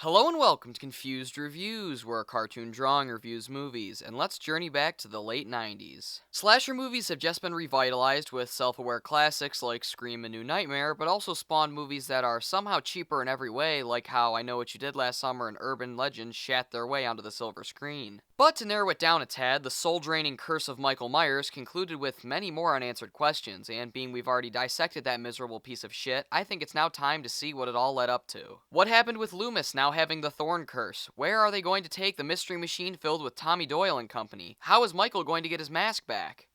Hello and welcome to Confused Reviews, where a cartoon drawing reviews movies, and let's journey back to the late 90s. Slasher movies have just been revitalized with self-aware classics like Scream and New Nightmare, but also spawned movies that are somehow cheaper in every way, like how I Know What You Did Last Summer and Urban Legends shat their way onto the silver screen. But to narrow it down a tad, the soul-draining Curse of Michael Myers concluded with many more unanswered questions, and being we've already dissected that miserable piece of shit, I think it's now time to see what it all led up to. What happened with Loomis now having the Thorn Curse? Where are they going to take the mystery machine filled with Tommy Doyle and company? How is Michael going to get his mask back?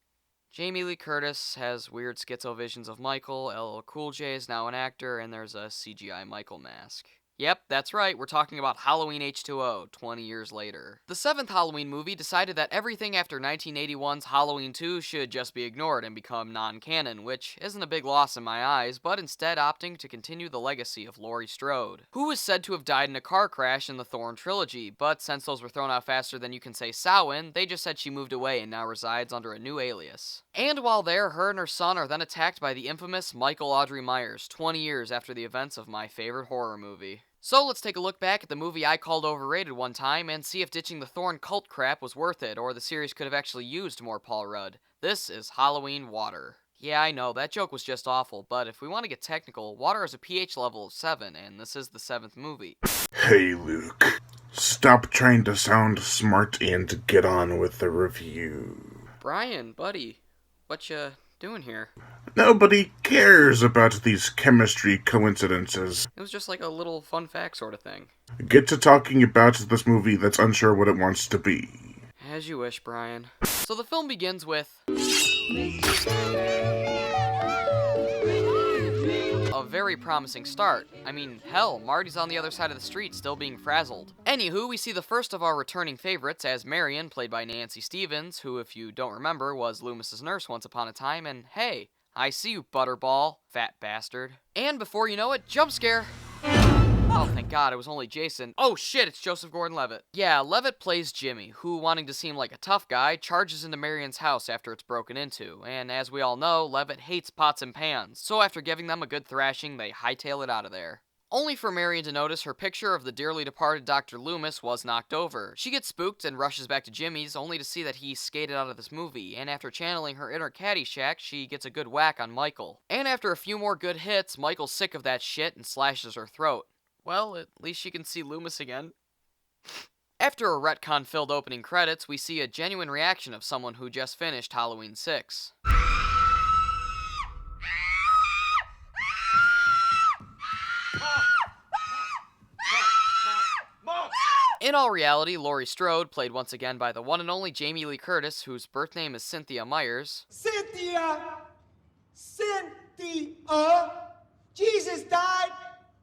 Jamie Lee Curtis has weird schizo visions of Michael, LL Cool J is now an actor, and there's a CGI Michael mask. Yep, that's right, we're talking about Halloween H20, 20 years later. The seventh Halloween movie decided that everything after 1981's Halloween 2 should just be ignored and become non-canon, which isn't a big loss in my eyes, but instead opting to continue the legacy of Laurie Strode, who was said to have died in a car crash in the Thorn trilogy, but since those were thrown out faster than you can say Samhain, they just said she moved away and now resides under a new alias. And while there, her and her son are then attacked by the infamous Michael Audrey Myers, 20 years after the events of my favorite horror movie. So let's take a look back at the movie I called overrated one time and see if ditching the Thorn cult crap was worth it, or the series could have actually used more Paul Rudd. This is Halloween Water. Yeah, I know, that joke was just awful, but if we want to get technical, Water has a pH level of 7, and this is the 7th movie. Hey Luke, stop trying to sound smart and get on with the review. Brian, buddy, what you doing here? Nobody cares about these chemistry coincidences. It was just like a little fun fact sort of thing. Get to talking about this movie that's unsure what it wants to be. As you wish, Brian. So the film begins with a very promising start. I mean, hell, Marty's on the other side of the street still being frazzled. Anywho, we see the first of our returning favorites as Marion, played by Nancy Stevens, who, if you don't remember, was Loomis's nurse once upon a time, and hey, I see you, Butterball, fat bastard. And before you know it, jump scare! Oh, thank God, it was only Jason. Oh shit, it's Joseph Gordon-Levitt. Yeah, Levitt plays Jimmy, who, wanting to seem like a tough guy, charges into Marion's house after it's broken into. And as we all know, Levitt hates pots and pans, so after giving them a good thrashing, they hightail it out of there. Only for Marion to notice her picture of the dearly departed Dr. Loomis was knocked over. She gets spooked and rushes back to Jimmy's, only to see that he skated out of this movie, and after channeling her inner Caddyshack, she gets a good whack on Michael. And after a few more good hits, Michael's sick of that shit and slashes her throat. Well, at least she can see Loomis again. After a retcon-filled opening credits, we see a genuine reaction of someone who just finished Halloween 6. In all reality, Laurie Strode, played once again by the one and only Jamie Lee Curtis, whose birth name is Cynthia Myers. Cynthia! Jesus died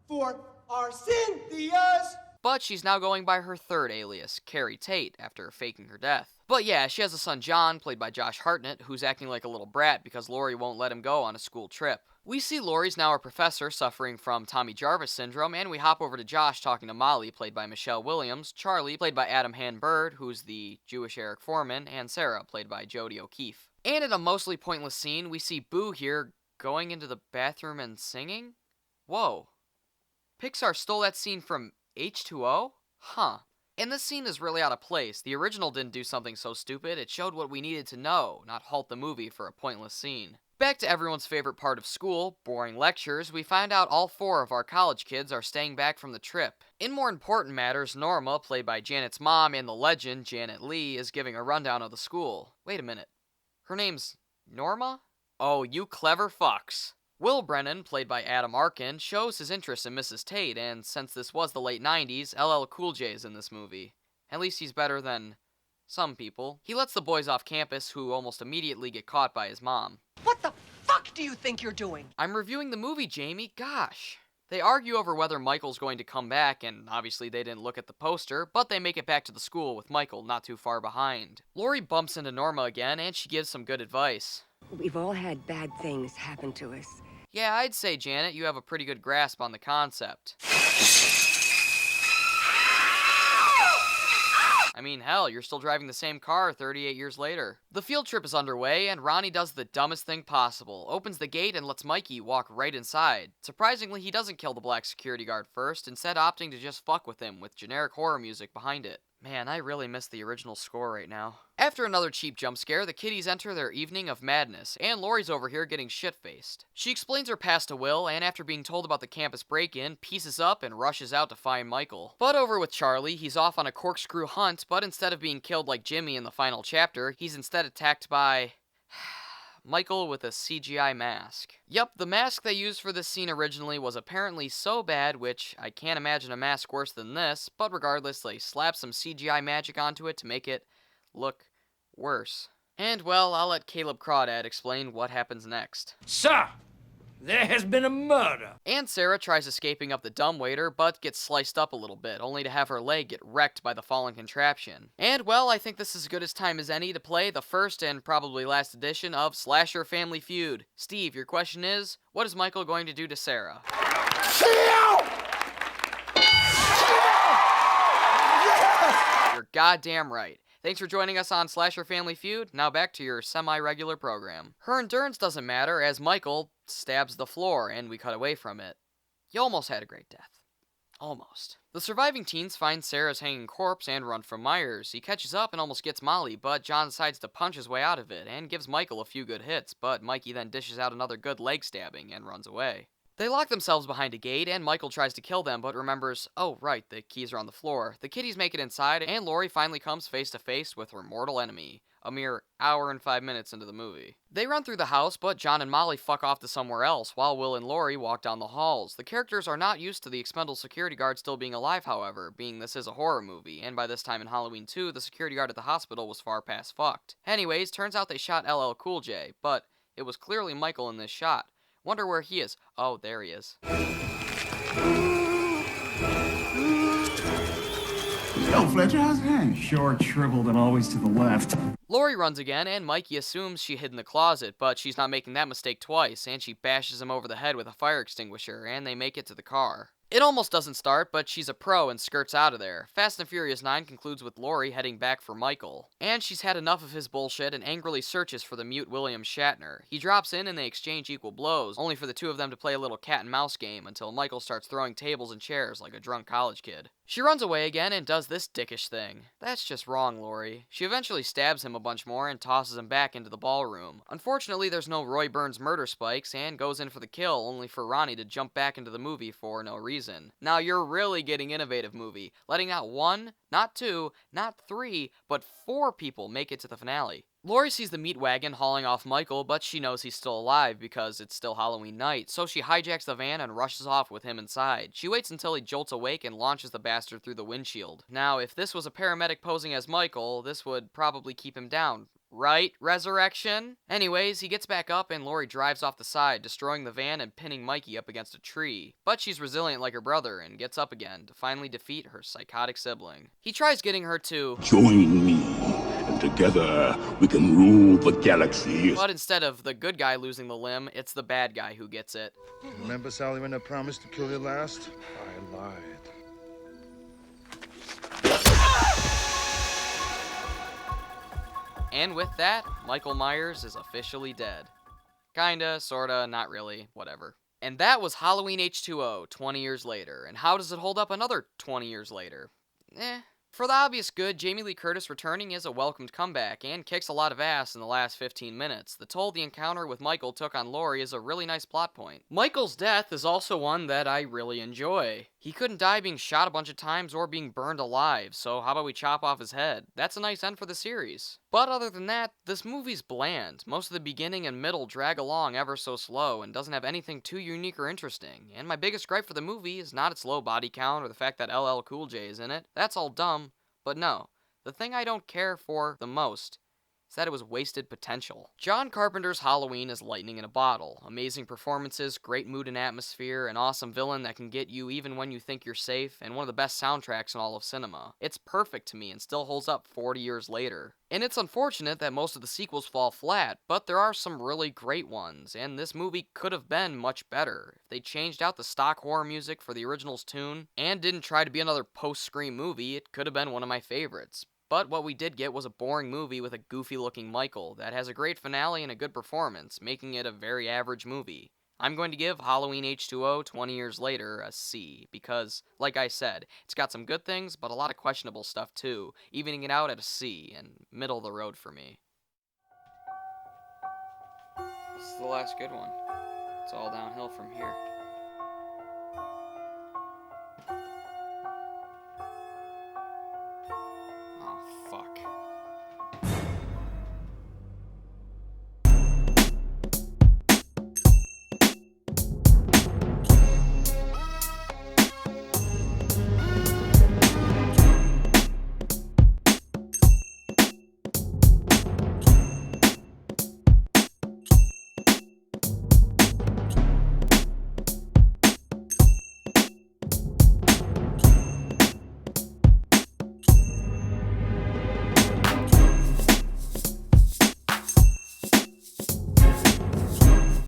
for our Cynthias! But she's now going by her third alias, Carrie Tate, after faking her death. But yeah, she has a son John, played by Josh Hartnett, who's acting like a little brat because Laurie won't let him go on a school trip. We see Laurie's now a professor suffering from Tommy Jarvis syndrome, and we hop over to Josh talking to Molly, played by Michelle Williams, Charlie, played by Adam Han-Bird, who's the Jewish Eric Foreman, and Sarah, played by Jodie O'Keefe. And in a mostly pointless scene, we see Boo here going into the bathroom and singing? Whoa. Pixar stole that scene from H2O? Huh. And this scene is really out of place. The original didn't do something so stupid, it showed what we needed to know, not halt the movie for a pointless scene. Back to everyone's favorite part of school, boring lectures, we find out all 4 of our college kids are staying back from the trip. In more important matters, Norma, played by Janet's mom and the legend, Janet Leigh, is giving a rundown of the school. Wait a minute. Her name's Norma? Oh, you clever fucks. Will Brennan, played by Adam Arkin, shows his interest in Mrs. Tate, and since this was the late 90s, LL Cool J is in this movie. At least he's better than some people. He lets the boys off campus, who almost immediately get caught by his mom. What the fuck do you think you're doing? I'm reviewing the movie, Jamie, gosh. They argue over whether Michael's going to come back, and obviously they didn't look at the poster, but they make it back to the school with Michael not too far behind. Laurie bumps into Norma again, and she gives some good advice. We've all had bad things happen to us. Yeah, I'd say, Janet, you have a pretty good grasp on the concept. I mean, hell, you're still driving the same car 38 years later. The field trip is underway, and Ronnie does the dumbest thing possible. Opens the gate and lets Mikey walk right inside. Surprisingly, he doesn't kill the black security guard first, instead opting to just fuck with him with generic horror music behind it. Man, I really miss the original score right now. After another cheap jump scare, the kiddies enter their evening of madness, and Laurie's over here getting shit-faced. She explains her past to Will, and after being told about the campus break-in, pieces up and rushes out to find Michael. But over with Charlie, he's off on a corkscrew hunt, but instead of being killed like Jimmy in the final chapter, he's instead attacked by... Michael with a CGI mask. Yup, the mask they used for this scene originally was apparently so bad, which I can't imagine a mask worse than this, but regardless, they slapped some CGI magic onto it to make it look worse. And well, I'll let Caleb Crawdad explain what happens next. Sir, there has been a murder. And Sarah tries escaping up the dumbwaiter, but gets sliced up a little bit, only to have her leg get wrecked by the fallen contraption. And well, I think this is as good as time as any to play the first and probably last edition of Slasher Family Feud. Steve, your question is, what is Michael going to do to Sarah? You're goddamn right. Thanks for joining us on Slasher Family Feud. Now back to your semi-regular program. Her endurance doesn't matter as Michael stabs the floor and we cut away from it. You almost had a great death. Almost. The surviving teens find Sarah's hanging corpse and run from Myers. He catches up and almost gets Molly, but John decides to punch his way out of it and gives Michael a few good hits, but Mikey then dishes out another good leg stabbing and runs away. They lock themselves behind a gate, and Michael tries to kill them, but remembers, oh right, the keys are on the floor. The kiddies make it inside, and Laurie finally comes face to face with her mortal enemy, a mere hour and 5 minutes into the movie. They run through the house, but John and Molly fuck off to somewhere else, while Will and Laurie walk down the halls. The characters are not used to the expendable security guard still being alive, however, being this is a horror movie, and by this time in Halloween 2, the security guard at the hospital was far past fucked. Anyways, turns out they shot LL Cool J, but it was clearly Michael in this shot. Wonder where he is. Oh, there he is. Yo, Fletcher, how's it going? Short, shriveled, and always to the left. Laurie runs again, and Mikey assumes she hid in the closet, but she's not making that mistake twice, and she bashes him over the head with a fire extinguisher, and they make it to the car. It almost doesn't start, but she's a pro and skirts out of there. Fast and Furious 9 concludes with Laurie heading back for Michael. And she's had enough of his bullshit and angrily searches for the mute William Shatner. He drops in and they exchange equal blows, only for the two of them to play a little cat and mouse game until Michael starts throwing tables and chairs like a drunk college kid. She runs away again and does this dickish thing. That's just wrong, Laurie. She eventually stabs him a bunch more and tosses him back into the ballroom. Unfortunately, there's no Roy Burns murder spikes and goes in for the kill, only for Ronnie to jump back into the movie for no reason. Now you're really getting innovative, movie, letting not one, not two, not three, but 4 people make it to the finale. Laurie sees the meat wagon hauling off Michael, but she knows he's still alive because it's still Halloween night, so she hijacks the van and rushes off with him inside. She waits until he jolts awake and launches the bastard through the windshield. Now, if this was a paramedic posing as Michael, this would probably keep him down. Right, Resurrection? Anyways, he gets back up and Laurie drives off the side, destroying the van and pinning Mikey up against a tree. But she's resilient like her brother and gets up again to finally defeat her psychotic sibling. He tries getting her to join me, and together we can rule the galaxy. But instead of the good guy losing the limb, it's the bad guy who gets it. Remember, Sally, when I promised to kill you last? I lied. And with that, Michael Myers is officially dead. Kinda, sorta, not really, whatever. And that was Halloween H20, 20 years later. And how does it hold up another 20 years later? For the obvious good, Jamie Lee Curtis returning is a welcomed comeback, and kicks a lot of ass in the last 15 minutes. The toll the encounter with Michael took on Laurie is a really nice plot point. Michael's death is also one that I really enjoy. He couldn't die being shot a bunch of times or being burned alive, so how about we chop off his head? That's a nice end for the series. But other than that, this movie's bland. Most of the beginning and middle drag along ever so slow and doesn't have anything too unique or interesting. And my biggest gripe for the movie is not its low body count or the fact that LL Cool J is in it. That's all dumb. But no, the thing I don't care for the most is that it was wasted potential. John Carpenter's Halloween is lightning in a bottle. Amazing performances, great mood and atmosphere, an awesome villain that can get you even when you think you're safe, and one of the best soundtracks in all of cinema. It's perfect to me and still holds up 40 years later. And it's unfortunate that most of the sequels fall flat, but there are some really great ones, and this movie could have been much better. If they changed out the stock horror music for the original's tune, and didn't try to be another post-Scream movie, it could have been one of my favorites. But what we did get was a boring movie with a goofy-looking Michael that has a great finale and a good performance, making it a very average movie. I'm going to give Halloween H20 20 years later a C, because, like I said, it's got some good things, but a lot of questionable stuff too, evening it out at a C, and middle of the road for me. This is the last good one. It's all downhill from here.